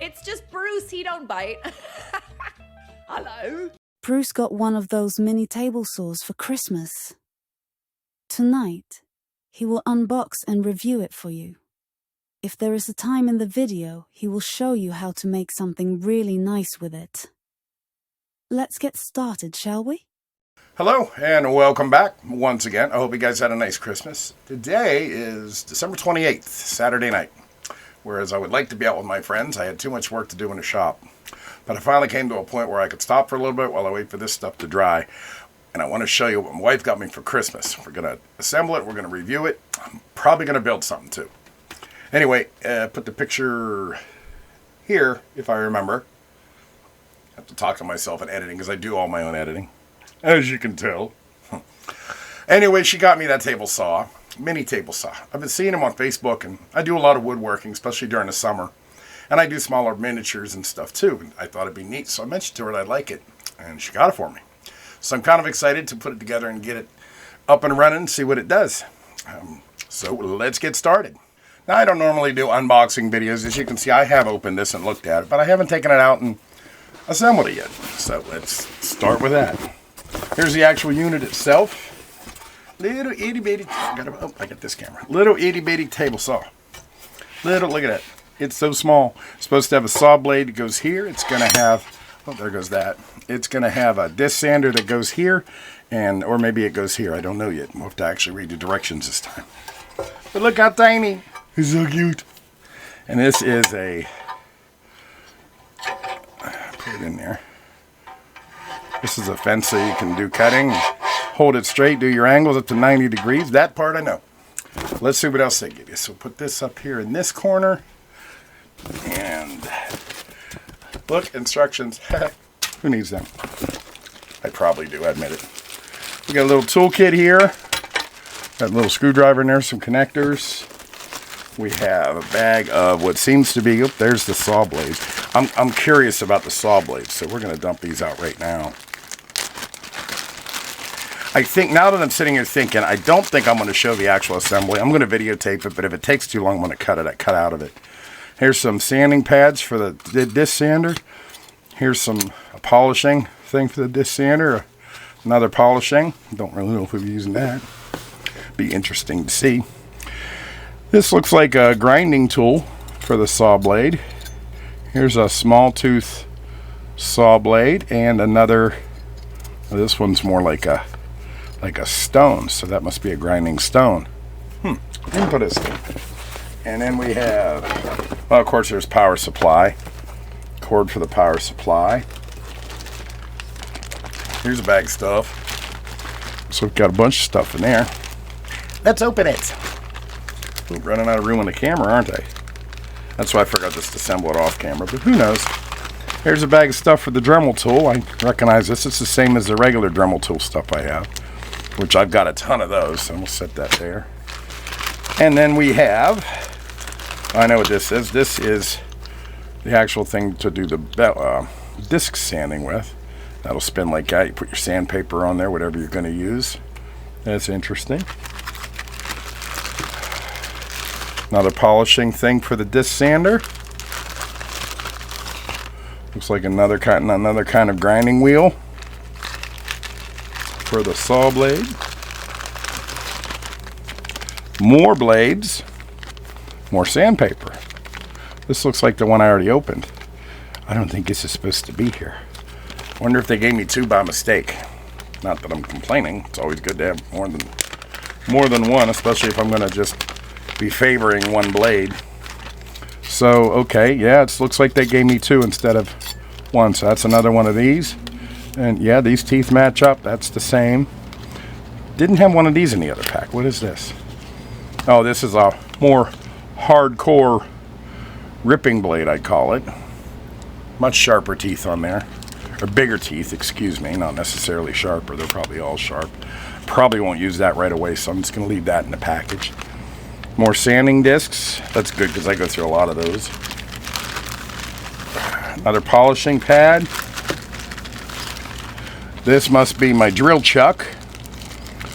It's just Bruce, he don't bite. Hello? Bruce got one of those mini table saws for Christmas. Tonight, he will unbox and review it for you. If there is a time in the video, he will show you how to make something really nice with it. Let's get started, shall we? Hello and welcome back once again. I hope you guys had a nice Christmas. Today is December 28th, Saturday night. Whereas I would like to be out with my friends, I had too much work to do in the shop. But I finally came to a point where I could stop for a little bit while I wait for this stuff to dry. And I want to show you what my wife got me for Christmas. We're going to assemble it, we're going to review it. I'm probably going to build something too. Anyway, put the picture here, if I remember. I have to talk to myself in editing because I do all my own editing, as you can tell. Anyway, she got me that table saw, mini table saw. I've been seeing them on Facebook, and I do a lot of woodworking, especially during the summer. And I do smaller miniatures and stuff too. And I thought it'd be neat, so I mentioned to her that I'd like it, and she got it for me. So I'm kind of excited to put it together and get it up and running and see what it does. So let's get started. Now, I don't normally do unboxing videos. As you can see, I have opened this and looked at it, but I haven't taken it out and assembled it yet. So let's start with that. Here's the actual unit itself. Little itty bitty, I got this camera. Little itty bitty table saw. Look at that. It's so small. It's supposed to have a saw blade that goes here. It's going to have, oh, there goes that. It's going to have a disc sander that goes here, or maybe it goes here. I don't know yet. We'll have to actually read the directions this time. But look how tiny. It's so cute. And this is put it in there. This is a fence so you can do cutting. Hold it straight, do your angles up to 90 degrees. That part I know. Let's see what else they give you. So put this up here in this corner. And look, instructions. Who needs them? I probably do, I admit it. We got a little toolkit here. Got a little screwdriver in there, some connectors. We have a bag of what seems to be, there's the saw blades. I'm curious about the saw blades, so we're going to dump these out right now. I think, now that I'm sitting here thinking, I don't think I'm going to show the actual assembly. I'm going to videotape it, but if it takes too long, I'm going to cut out of it. Here's some sanding pads for the disc sander. Here's a polishing thing for the disc sander. Another polishing. Don't really know if we'll be using that. Be interesting to see. This looks like a grinding tool for the saw blade. Here's a small tooth saw blade and another. This one's more like a stone, so that must be a grinding stone. Input this thing. And then we have, well, of course, there's power supply. Cord for the power supply. Here's a bag of stuff. So we've got a bunch of stuff in there. Let's open it. Ooh, running out of room on the camera, aren't I? That's why I forgot just to assemble it off camera, but who knows. Here's a bag of stuff for the Dremel tool. I recognize this. It's the same as the regular Dremel tool stuff I have, which I've got a ton of those, so we'll set that there. And then we have, I know what this is. This is the actual thing to do the disc sanding with. That'll spin like that. You put your sandpaper on there, whatever you're going to use. That's interesting. Another polishing thing for the disc sander. Looks like another kind of grinding wheel for the saw blade. More blades. More sandpaper. This looks like the one I already opened. I don't think this is supposed to be here. I wonder if they gave me two by mistake. Not that I'm complaining. It's always good to have more than one, especially if I'm going to just be favoring one blade. So, okay, yeah, it looks like they gave me two instead of one. So that's another one of these. And yeah, these teeth match up. That's the same. Didn't have one of these in the other pack. What is this? Oh, this is a more hardcore ripping blade, I'd call it. Much sharper teeth on there. Or bigger teeth, excuse me. Not necessarily sharper. They're probably all sharp. Probably won't use that right away, so I'm just going to leave that in the package. More sanding discs. That's good because I go through a lot of those. Another polishing pad. This must be my drill chuck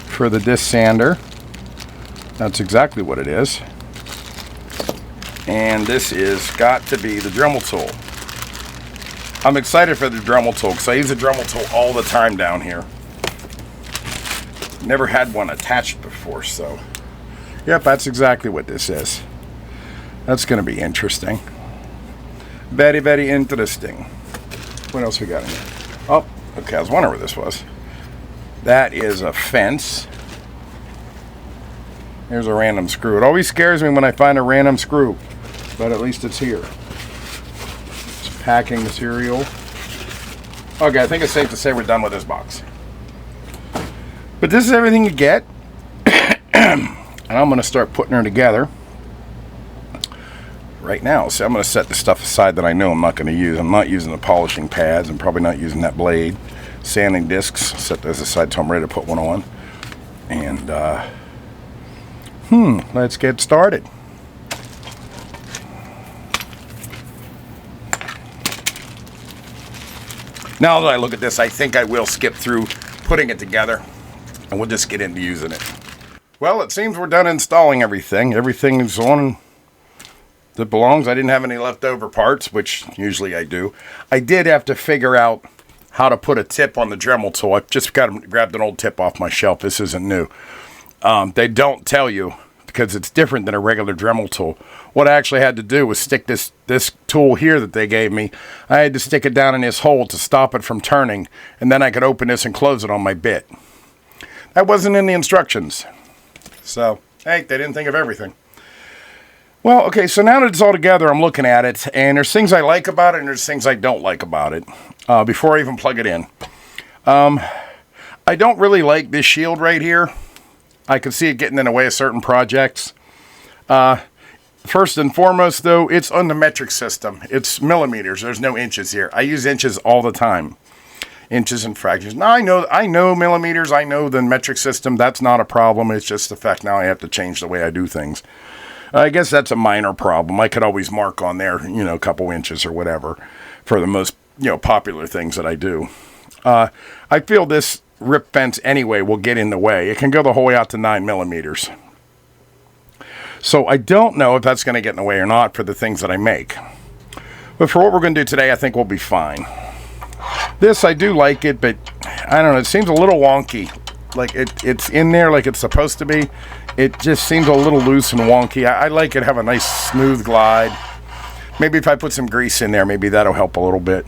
for the disc sander. That's exactly what it is. And this is got to be the Dremel tool. I'm excited for the Dremel tool because I use the Dremel tool all the time down here. Never had one attached before, so yep, that's exactly what this is. That's going to be interesting. Very, very interesting. What else we got in here? Oh, okay, I was wondering where this was. That is a fence. Here's a random screw. It always scares me when I find a random screw, but at least it's here. It's packing material. Okay, I think it's safe to say we're done with this box. But this is everything you get. And I'm going to start putting her together right now. So I'm going to set the stuff aside that I know I'm not going to use. I'm not using the polishing pads. I'm probably not using that blade. Sanding discs. Set those aside till I'm ready to put one on. And, let's get started. Now that I look at this, I think I will skip through putting it together, and we'll just get into using it. Well, it seems we're done installing everything. Everything is on that belongs. I didn't have any leftover parts, which usually I do. I did have to figure out how to put a tip on the Dremel tool. I just grabbed an old tip off my shelf. This isn't new. They don't tell you because it's different than a regular Dremel tool. What I actually had to do was stick this tool here that they gave me. I had to stick it down in this hole to stop it from turning, and then I could open this and close it on my bit. That wasn't in the instructions. So, hey, they didn't think of everything. Well, okay, so now that it's all together, I'm looking at it, and there's things I like about it, and there's things I don't like about it. Before I even plug it in. I don't really like this shield right here. I can see it getting in the way of certain projects. First and foremost, though, it's on the metric system. It's millimeters. There's no inches here. I use inches all the time. Inches and fractions. Now, I know millimeters. I know the metric system. That's not a problem. It's just the fact now I have to change the way I do things. I guess that's a minor problem. I could always mark on there, a couple inches or whatever for the most, popular things that I do. I feel this rip fence anyway will get in the way. It can go the whole way out to 9 millimeters. So I don't know if that's going to get in the way or not for the things that I make. But for what we're going to do today, I think we'll be fine. This, I do like it, but I don't know, it seems a little wonky. Like it's in there like it's supposed to be. It just seems a little loose and wonky. I like it to have a nice smooth glide. Maybe if I put some grease in there, maybe that'll help a little bit.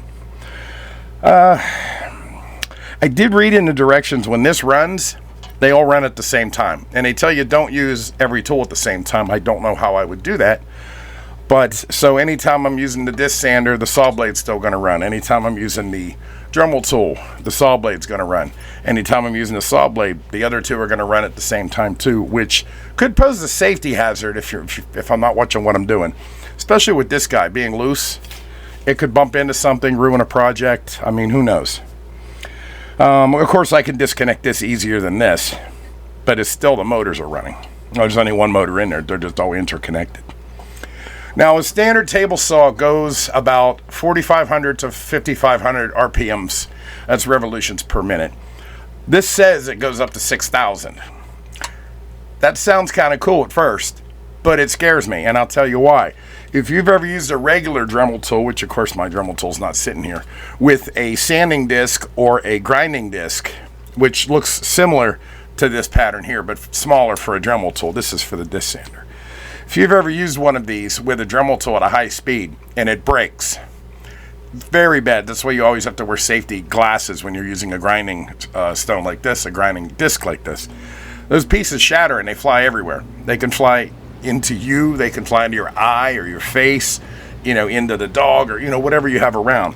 I did read in the directions when this runs, they all run at the same time. And they tell you don't use every tool at the same time. I don't know how I would do that. But so anytime I'm using the disc sander, the saw blade's still going to run. Anytime I'm using the Dremel tool, the saw blade's going to run. Anytime I'm using the saw blade, the other two are going to run at the same time too, which could pose a safety hazard if I'm not watching what I'm doing. Especially with this guy being loose. It could bump into something, ruin a project. I mean, who knows? Of course, I can disconnect this easier than this, but it's still the motors are running. There's only one motor in there. They're just all interconnected. Now, a standard table saw goes about 4,500 to 5,500 RPMs. That's revolutions per minute. This says it goes up to 6,000. That sounds kind of cool at first, but it scares me, and I'll tell you why. If you've ever used a regular Dremel tool, which of course my Dremel tool's not sitting here, with a sanding disc or a grinding disc, which looks similar to this pattern here, but smaller for a Dremel tool. This is for the disc sander. If you've ever used one of these with a Dremel tool at a high speed and it breaks, very bad. That's why you always have to wear safety glasses when you're using a grinding stone like this, a grinding disc like this. Those pieces shatter and they fly everywhere. They can fly into you, they can fly into your eye or your face, into the dog or, whatever you have around.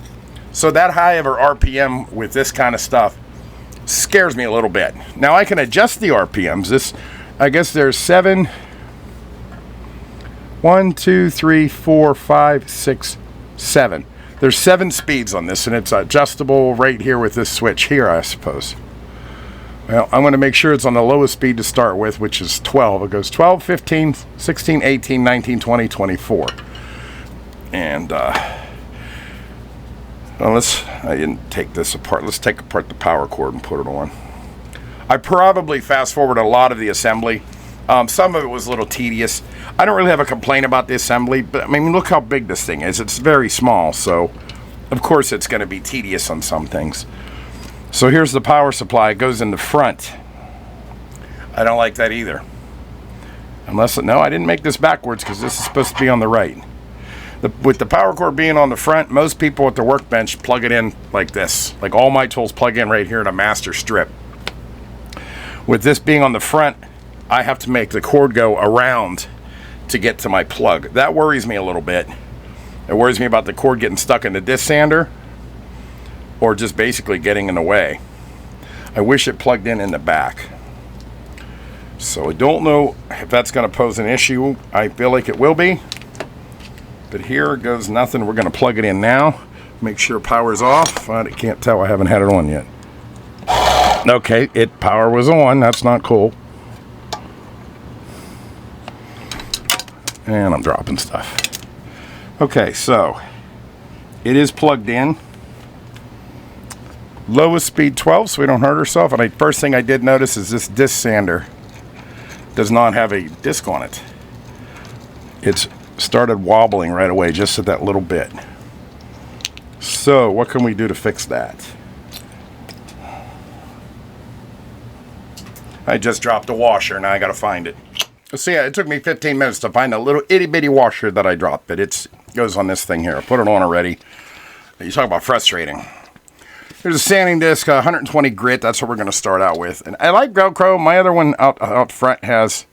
So that high of a RPM with this kind of stuff scares me a little bit. Now I can adjust the RPMs. I guess there's 7, 1, 2, 3, 4, 5, 6, 7. There's 7 speeds on this, and it's adjustable right here with this switch here, I suppose. Well, I'm going to make sure it's on the lowest speed to start with, which is 12. It goes 12, 15, 16, 18, 19, 20, 24. And, I didn't take this apart. Let's take apart the power cord and put it on. I probably fast forward a lot of the assembly Some of it was a little tedious. I don't really have a complaint about the assembly, but I mean, look how big this thing is. It's very small, so of course it's going to be tedious on some things. So here's the power supply. It goes in the front. I don't like that either. No, I didn't make this backwards because this is supposed to be on the right. With the power cord being on the front, most people at the workbench plug it in like this. Like all my tools plug in right here in a master strip. With this being on the front, I have to make the cord go around to get to my plug. That worries me a little bit. It worries me about the cord getting stuck in the disc sander or just basically getting in the way. I wish it plugged in the back. So I don't know if that's going to pose an issue. I feel like it will be. But here goes nothing. We're going to plug it in now. Make sure power's off. I can't tell. I haven't had it on yet. Okay, power was on. That's not cool. And I'm dropping stuff. Okay, so it is plugged in. Lowest speed 12, so we don't hurt ourselves. And first thing I did notice is this disc sander does not have a disc on it. It's started wobbling right away, just at that little bit. So what can we do to fix that? I just dropped a washer. Now I gotta find it. See, it took me 15 minutes to find a little itty bitty washer that I dropped, but it goes on this thing here. I put it on already. You talk about frustrating. There's a sanding disc, 120 grit. That's what we're going to start out with. And I like Velcro. My other one out front has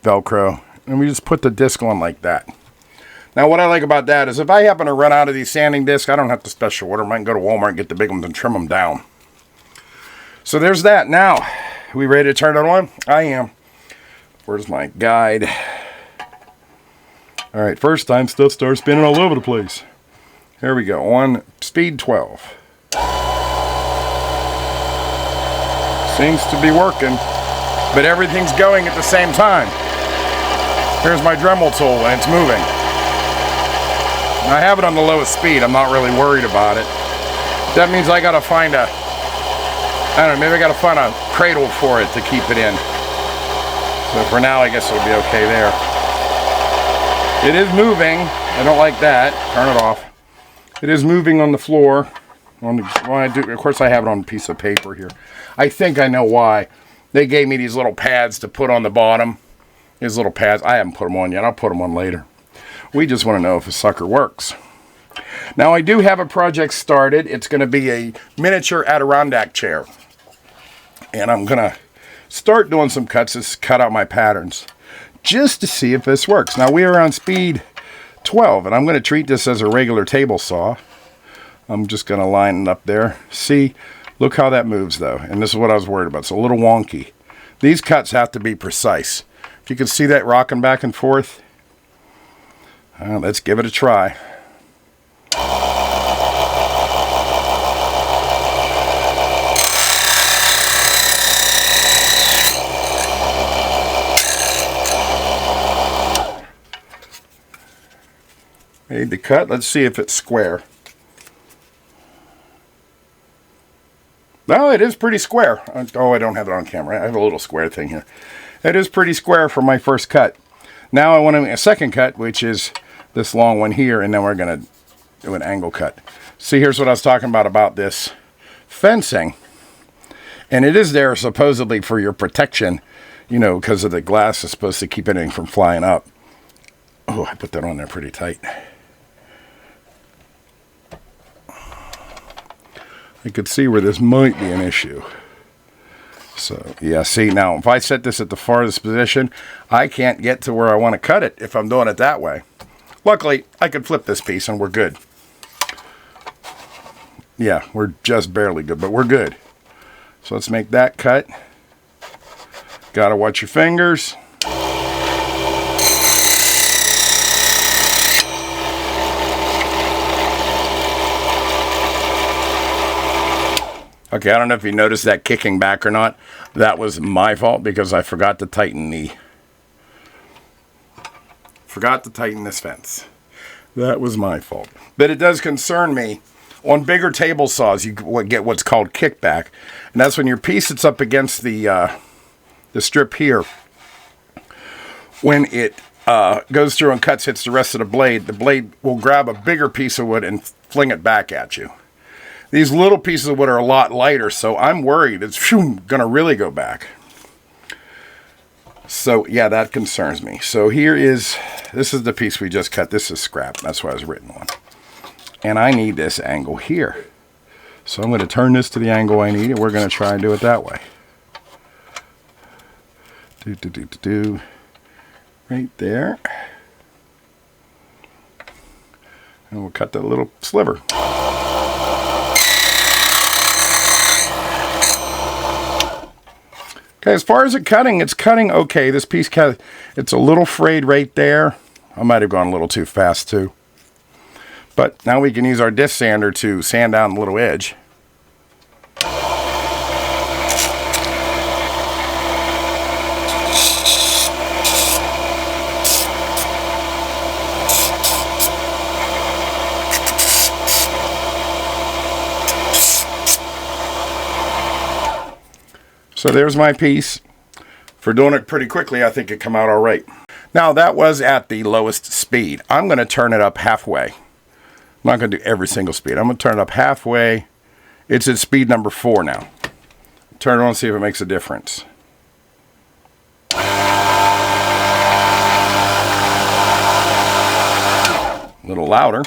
Velcro. And we just put the disc on like that. Now, what I like about that is if I happen to run out of these sanding discs, I don't have to special order them. I can go to Walmart and get the big ones and trim them down. So there's that. Now, we ready to turn it on? I am. Where's my guide? All right, first time stuff starts spinning all over the place. Here we go, on speed 12. Seems to be working, but everything's going at the same time. Here's my Dremel tool, and it's moving. And I have it on the lowest speed. I'm not really worried about it. That means I gotta find I don't know, maybe I gotta find a cradle for it to keep it in. So for now, I guess it'll be okay there. It is moving. I don't like that. Turn it off. It is moving on the floor. Of course, I have it on a piece of paper here. I think I know why. They gave me these little pads to put on the bottom. These little pads. I haven't put them on yet. I'll put them on later. We just want to know if a sucker works. Now, I do have a project started. It's going to be a miniature Adirondack chair. And I'm going to start doing some cuts to cut out my patterns just to see if this works. Now we are on speed 12 and I'm going to treat this as a regular table saw. I'm just going to line it up there. See, look how that moves though. And this is what I was worried about. It's a little wonky. These cuts have to be precise. If you can see that rocking back and forth, let's give it a try. Made the cut. Let's see if it's square. No, it is pretty square. Oh, I don't have it on camera. I have a little square thing here. It is pretty square for my first cut. Now I want to make a second cut, which is this long one here, and then we're going to do an angle cut. See, here's what I was talking about this fencing. And it is there supposedly for your protection, you know, because of the glass is supposed to keep anything from flying up. Oh, I put that on there pretty tight. I could see where this might be an issue. So, yeah, see, now, if I set this at the farthest position, I can't get to where I want to cut it if I'm doing it that way. Luckily, I could flip this piece and we're good. Yeah, we're just barely good, but we're good. So let's make that cut. Gotta watch your fingers. Okay, I don't know if you noticed that kicking back or not. That was my fault because I forgot to tighten this fence. That was my fault. But it does concern me. On bigger table saws, you get what's called kickback. And that's when your piece sits up against the strip here. when it goes through and hits the rest of the blade will grab a bigger piece of wood and fling it back at you. These little pieces of wood are a lot lighter, so I'm worried it's going to really go back. So yeah, that concerns me. So this is the piece we just cut. This is scrap. That's what I was written on. And I need this angle here. So I'm going to turn this to the angle I need, and we're going to try and do it that way. Right there. And we'll cut that little sliver. Okay, as far as it's cutting okay. This piece, it's a little frayed right there. I might have gone a little too fast too. But now we can use our disc sander to sand down the little edge. So there's my piece. For doing it pretty quickly, I think it come out all right. Now that was at the lowest speed. I'm going to turn it up halfway. I'm not going to do every single speed. I'm going to turn it up halfway. It's at speed number 4 now. Turn it on and see if it makes a difference. A little louder.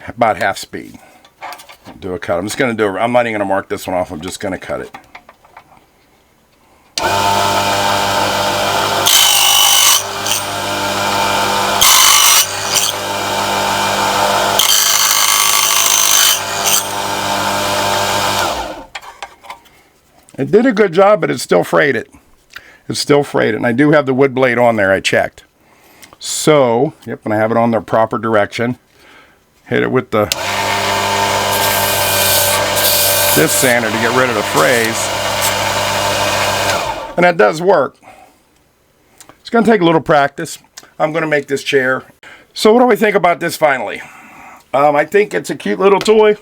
About half speed. Do a cut. I'm just going to I'm not even going to mark this one off. I'm just going to cut it. It did a good job, but it still frayed it. It's still frayed it. And I do have the wood blade on there, I checked. So, yep, and I have it on the proper direction. Hit it with the disc sander to get rid of the frays. And that does work. It's going to take a little practice. I'm going to make this chair. So what do I think about this finally? I think it's a cute little toy.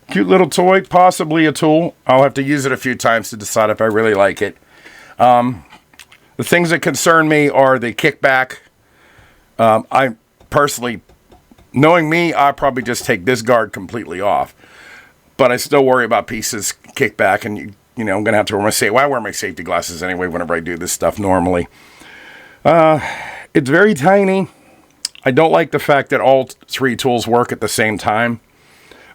Cute little toy, possibly a tool. I'll have to use it a few times to decide if I really like it. The things that concern me are the kickback. I personally, knowing me, I probably just take this guard completely off. But I still worry about pieces kickback, and you know, I'm going to have to wear my safety. Well, I wear my safety glasses anyway whenever I do this stuff normally. It's very tiny. I don't like the fact that all 3 tools work at the same time.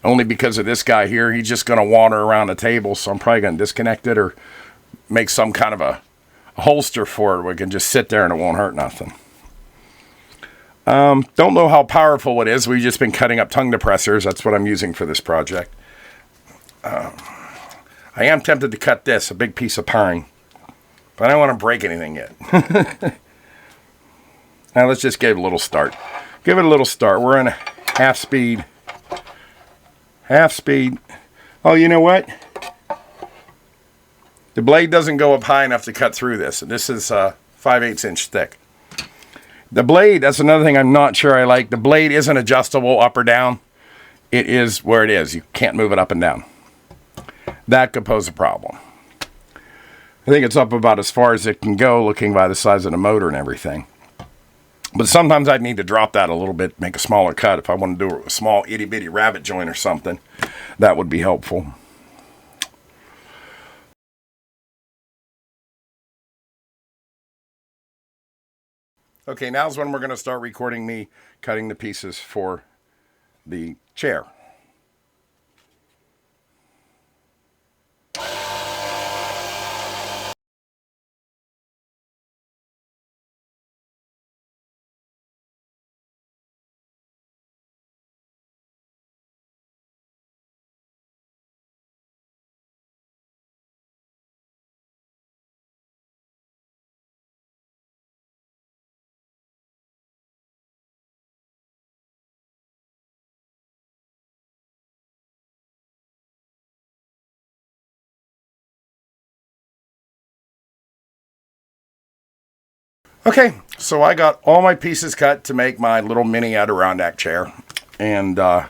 Only because of this guy here. He's just going to wander around the table, so I'm probably going to disconnect it or make some kind of a holster for it where it can just sit there and it won't hurt nothing. Don't know how powerful it is. We've just been cutting up tongue depressors. That's what I'm using for this project. I am tempted to cut this, a big piece of pine. But I don't want to break anything yet. Now let's just give it a little start. Give it a little start. We're in half speed. Half speed. Oh, you know what? The blade doesn't go up high enough to cut through this. And this is 5/8 inch thick. The blade, that's another thing I'm not sure I like. The blade isn't adjustable up or down. It is where it is. You can't move it up and down. That could pose a problem. I think it's up about as far as it can go, looking by the size of the motor and everything. But sometimes I'd need to drop that a little bit, make a smaller cut. If I want to do a small itty-bitty rabbit joint or something, that would be helpful. Okay, now's when we're going to start recording me cutting the pieces for the chair. Okay, so I got all my pieces cut to make my little mini Adirondack chair. And I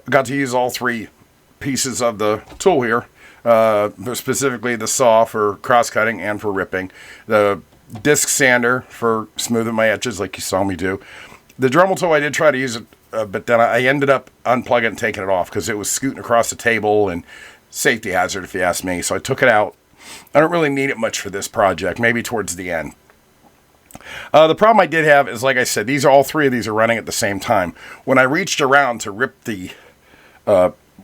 got to use all 3 pieces of the tool here. Specifically the saw for cross-cutting and for ripping. The disc sander for smoothing my edges like you saw me do. The Dremel tool, I did try to use it, but then I ended up unplugging it and taking it off because it was scooting across the table and safety hazard if you ask me. So I took it out. I don't really need it much for this project, maybe towards the end. The problem I did have is, like I said, all three of these are running at the same time. When I reached around to rip the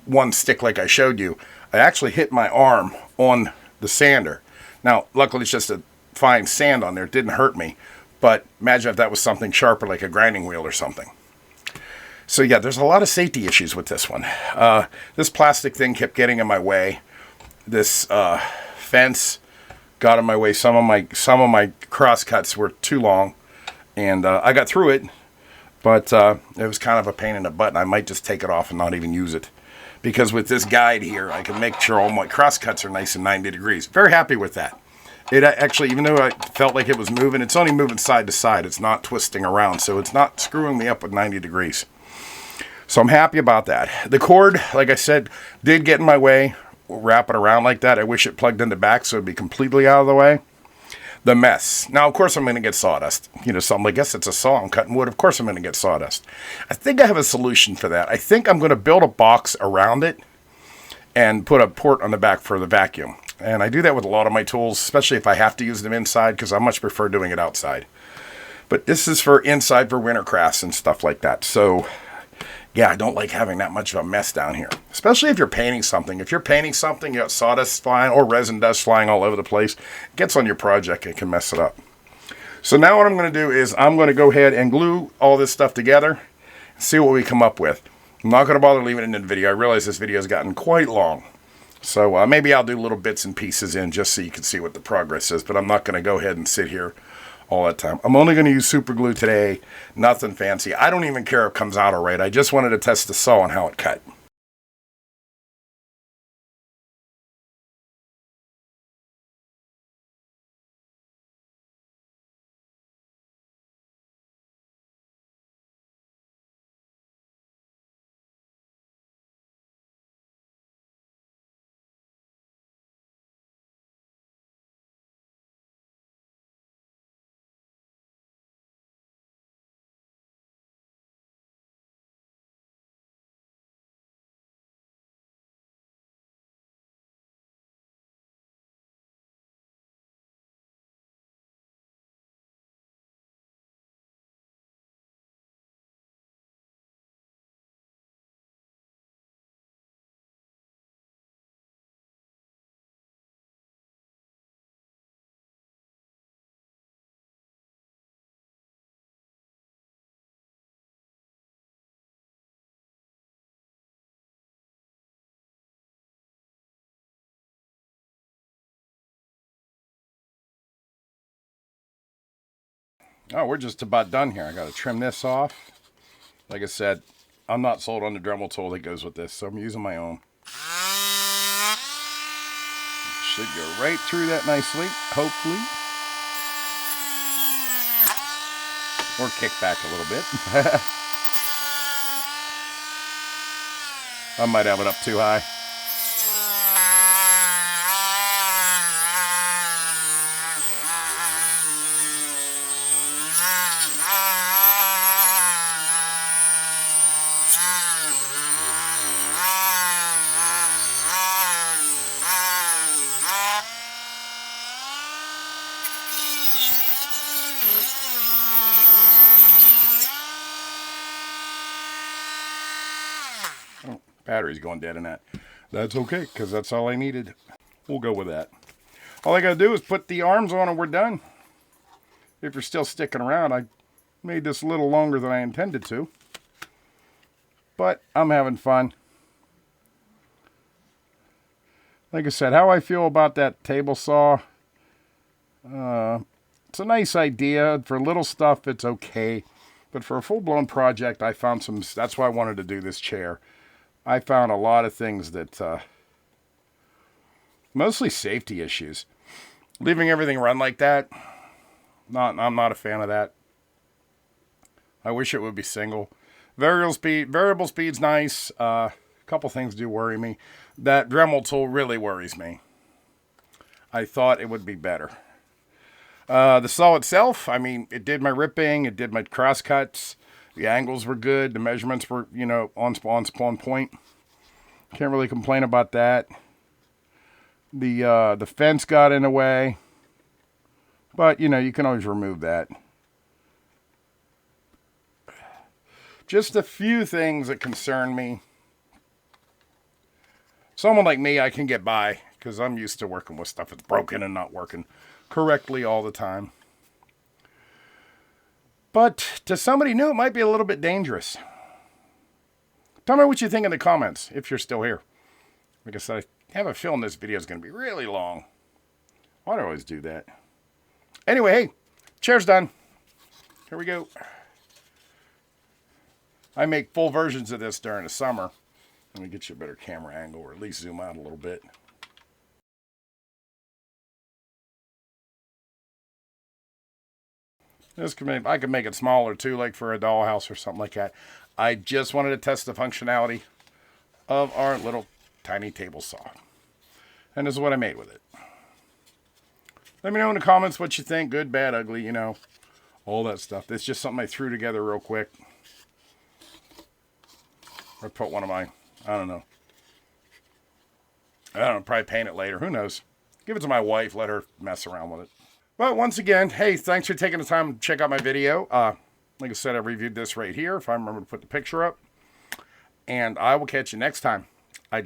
one stick like I showed you, I actually hit my arm on the sander. Now, luckily it's just a fine sand on there. It didn't hurt me. But imagine if that was something sharper like a grinding wheel or something. So yeah, there's a lot of safety issues with this one. This plastic thing kept getting in my way. This fence got in my way. Some of my cross cuts were too long, and I got through it, but it was kind of a pain in the butt, and I might just take it off and not even use it. Because with this guide here, I can make sure all my cross cuts are nice and 90 degrees. Very happy with that. It actually, even though I felt like it was moving, it's only moving side to side. It's not twisting around, so it's not screwing me up with 90 degrees. So I'm happy about that. The cord, like I said, did get in my way. Wrap it around like that. I wish it plugged in the back so it'd be completely out of the way. The mess. Now, of course, I'm going to get sawdust. You know, something, I guess it's a saw. I'm cutting wood. Of course, I'm going to get sawdust. I think I have a solution for that. I think I'm going to build a box around it and put a port on the back for the vacuum. And I do that with a lot of my tools, especially if I have to use them inside, because I much prefer doing it outside. But this is for inside for winter crafts and stuff like that. So, yeah, I don't like having that much of a mess down here. Especially if you're painting something. If you're painting something, you got sawdust flying or resin dust flying all over the place. It gets on your project, it can mess it up. So now what I'm going to do is I'm going to go ahead and glue all this stuff together and see what we come up with. I'm not going to bother leaving it in the video. I realize this video has gotten quite long. So maybe I'll do little bits and pieces in just so you can see what the progress is. But I'm not going to go ahead and sit here all that time. I'm only going to use super glue today. Nothing fancy. I don't even care if it comes out all right. I just wanted to test the saw and how it cut. Oh, we're just about done here. I got to trim this off. Like I said, I'm not sold on the Dremel tool that goes with this, so I'm using my own. Should go right through that nicely, hopefully. Or kick back a little bit. I might have it up too high. Oh, battery's going dead in that. That's okay, because that's all I needed. We'll go with that. All I got to do is put the arms on and we're done. If you're still sticking around, I made this a little longer than I intended to. But I'm having fun. Like I said, how I feel about that table saw. It's a nice idea. For little stuff, it's okay. But for a full-blown project, I found some... That's why I wanted to do this chair. I found a lot of things that... mostly safety issues. Leaving everything run like that, I'm not a fan of that. I wish it would be single. Variable speed's nice. A couple things do worry me. That Dremel tool really worries me. I thought it would be better. The saw itself, I mean, it did my ripping, it did my cross cuts. The angles were good. The measurements were, on point. Can't really complain about that. The fence got in the way. But, you can always remove that. Just a few things that concern me. Someone like me, I can get by because I'm used to working with stuff that's broken and not working correctly all the time. But to somebody new, it might be a little bit dangerous. Tell me what you think in the comments if you're still here. Like I said, I have a feeling this video is going to be really long. Why do I always do that? Anyway, hey, chair's done. Here we go. I make full versions of this during the summer. Let me get you a better camera angle, or at least zoom out a little bit. I could make it smaller too, like for a dollhouse or something like that. I just wanted to test the functionality of our little tiny table saw. And this is what I made with it. Let me know in the comments what you think. Good, bad, ugly, all that stuff. It's just something I threw together real quick. Or put one of mine. I don't know. Probably paint it later. Who knows? Give it to my wife. Let her mess around with it. But once again, hey, thanks for taking the time to check out my video. Like I said, I reviewed this right here, if I remember to put the picture up. And I will catch you next time. I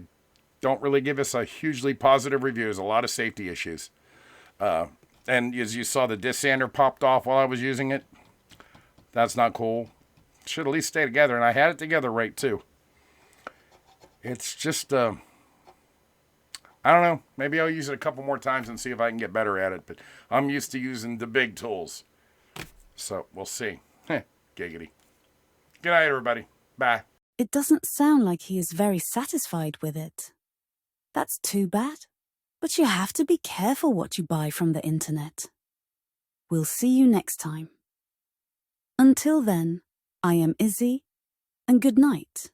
don't really give us a hugely positive review. There's a lot of safety issues. And as you saw, the disc sander popped off while I was using it. That's not cool. Should at least stay together. And I had it together right, too. It's just, I don't know. Maybe I'll use it a couple more times and see if I can get better at it. But I'm used to using the big tools. So, we'll see. Giggity. Good night, everybody. Bye. It doesn't sound like he is very satisfied with it. That's too bad. But you have to be careful what you buy from the internet. We'll see you next time. Until then, I am Izzy, and good night.